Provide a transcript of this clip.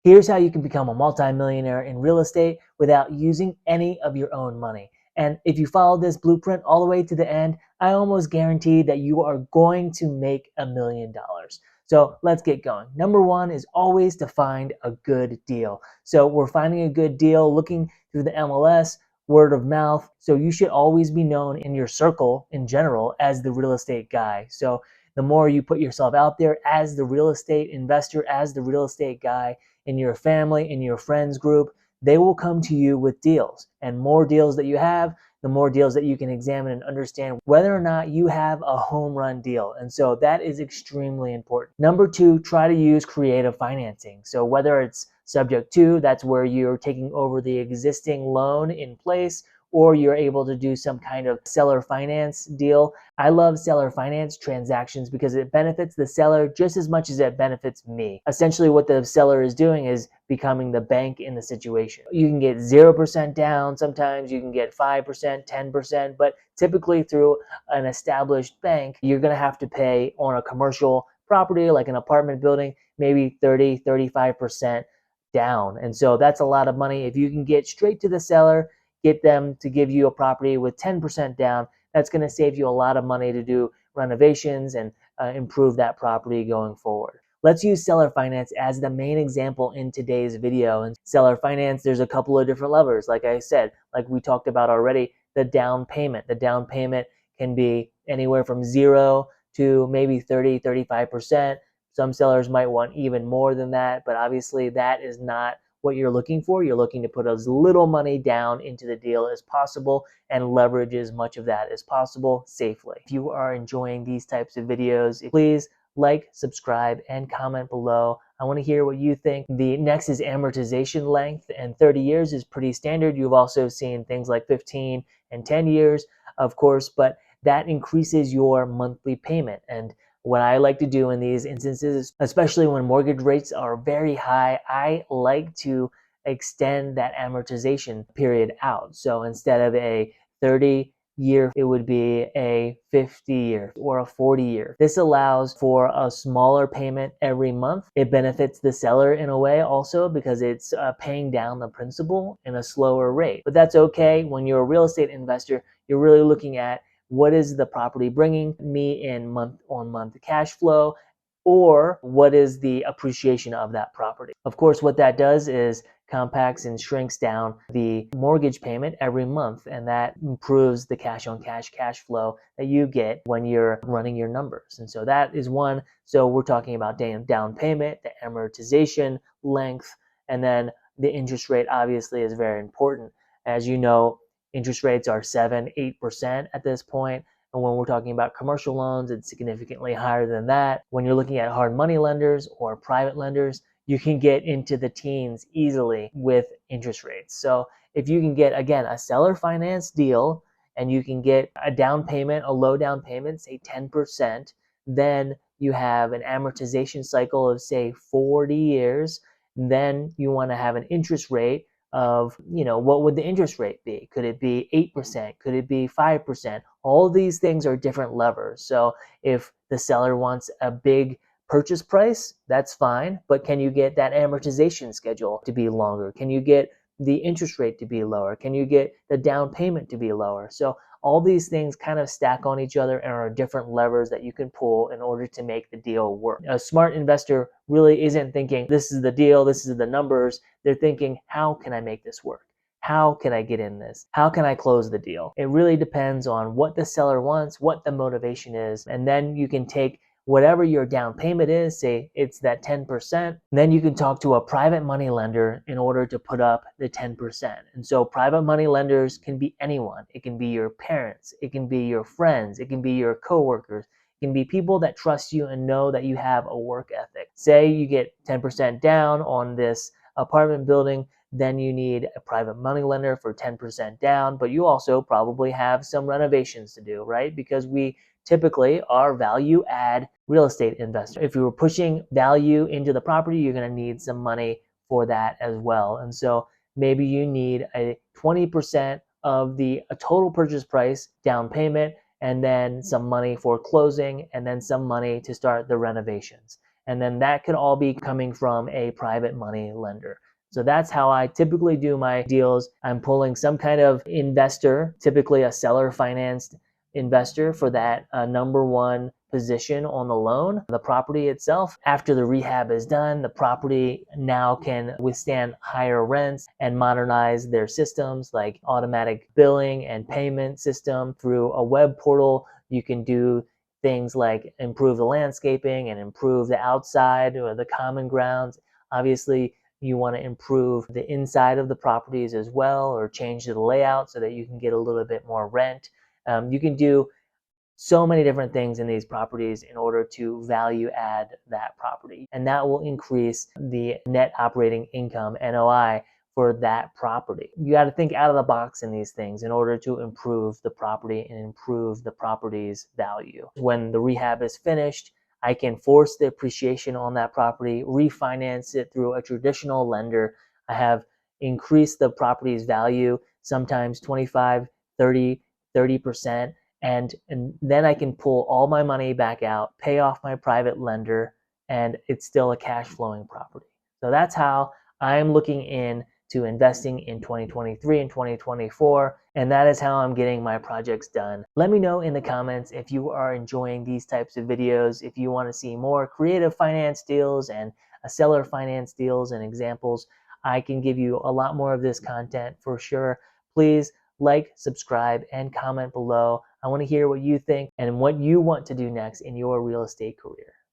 Here's how you can become a multimillionaire in real estate without using any of your own money. And if you follow this blueprint all the way to the end, I almost guarantee that you are going to make $1 million. So let's get going. Number one is always to find a good deal. So we're finding a good deal, looking through the MLS, word of mouth. So you should always be known in your circle in general as the real estate guy. So the more you put yourself out there as the real estate investor, as the real estate guy in your family, in your friends group, they will come to you with deals. And more deals that you have, the more deals that you can examine and understand whether or not you have a home run deal. And so that is extremely important. Number two, try to use creative financing. So whether it's subject to, that's where you're taking over the existing loan in place, or you're able to do some kind of seller finance deal. I love seller finance transactions because it benefits the seller just as much as it benefits me. Essentially, what the seller is doing is becoming the bank in the situation. You can get 0% down, sometimes you can get 5%, 10%, but typically through an established bank, you're going to have to pay on a commercial property like an apartment building, maybe 30, 35% down. And so that's a lot of money. If you can get straight to the seller, get them to give you a property with 10% down, that's going to save you a lot of money to do renovations and improve that property going forward. Let's use seller finance as the main example in today's video. And seller finance, there's a couple of different levers. Like I said, like we talked about already, the down payment. The down payment can be anywhere from 0 to maybe 30, 35%. Some sellers might want even more than that, but obviously that is not what you're looking for. You're looking to put as little money down into the deal as possible and leverage as much of that as possible safely. If you are enjoying these types of videos, please like, subscribe, and comment below. I want to hear what you think. The next is amortization length, and 30 years is pretty standard. You've also seen things like 15 and 10 years, of course, but that increases your monthly payment. And what I like to do in these instances, especially when mortgage rates are very high, I like to extend that amortization period out. So instead of a 30-year, it would be a 50-year or a 40-year. This allows for a smaller payment every month. It benefits the seller in a way also because it's paying down the principal in a slower rate. But that's okay. When you're a real estate investor, you're really looking at what is the property bringing me in month-on-month cash flow, or what is the appreciation of that property. Of course, what that does is compacts and shrinks down the mortgage payment every month, and that improves the cash on cash flow that you get when you're running your numbers. And so that is one. So we're talking about down payment, the amortization length, and then the interest rate obviously is very important. As you know, interest rates are 7, 8% at this point. And when we're talking about commercial loans, it's significantly higher than that. When you're looking at hard money lenders or private lenders, you can get into the teens easily with interest rates. So if you can get, again, a seller finance deal and you can get a down payment, a low down payment, say 10%, then you have an amortization cycle of, say, 40 years. Then you want to have an interest rate of, what would the interest rate be? Could it be 8%? Could it be 5%? All these things are different levers. So if the seller wants a big purchase price, that's fine, but can you get that amortization schedule to be longer? Can you get the interest rate to be lower? Can you get the down payment to be lower? So all these things kind of stack on each other and are different levers that you can pull in order to make the deal work. A smart investor really isn't thinking, this is the deal, this is the numbers. They're thinking, how can I make this work? How can I get in this? How can I close the deal? It really depends on what the seller wants, what the motivation is, and then you can take whatever your down payment is, say it's that 10%, then you can talk to a private money lender in order to put up the 10%. And so private money lenders can be anyone. It can be your parents, it can be your friends, it can be your coworkers, it can be people that trust you and know that you have a work ethic. Say you get 10% down on this apartment building, then you need a private money lender for 10% down, but you also probably have some renovations to do, right? Because we typically are value add real estate investors. If you were pushing value into the property, you're going to need some money for that as well. And so maybe you need a 20% of the total purchase price down payment, and then some money for closing, and then some money to start the renovations. and then that could all be coming from a private money lender. So that's how I typically do my deals. I'm pulling some kind of investor, typically a seller financed investor, for that number one position on the loan, the property itself. After the rehab is done, the property now can withstand higher rents and modernize their systems like automatic billing and payment system through a web portal. You can do things like improve the landscaping and improve the outside or the common grounds. Obviously, you want to improve the inside of the properties as well, or change the layout so that you can get a little bit more rent. You can do so many different things in these properties in order to value add that property. And that will increase the net operating income, NOI, for that property. You got to think out of the box in these things in order to improve the property and improve the property's value. When the rehab is finished, I can force the appreciation on that property, refinance it through a traditional lender. I have increased the property's value, sometimes 25, 30%. And then I can pull all my money back out, pay off my private lender, and it's still a cash flowing property. So that's how I'm looking into investing in 2023 and 2024, and that is how I'm getting my projects done. Let me know in the comments if you are enjoying these types of videos, if you want to see more creative finance deals and seller finance deals and examples. I can give you a lot more of this content for sure. Please like, subscribe, and comment below. I want to hear what you think and what you want to do next in your real estate career.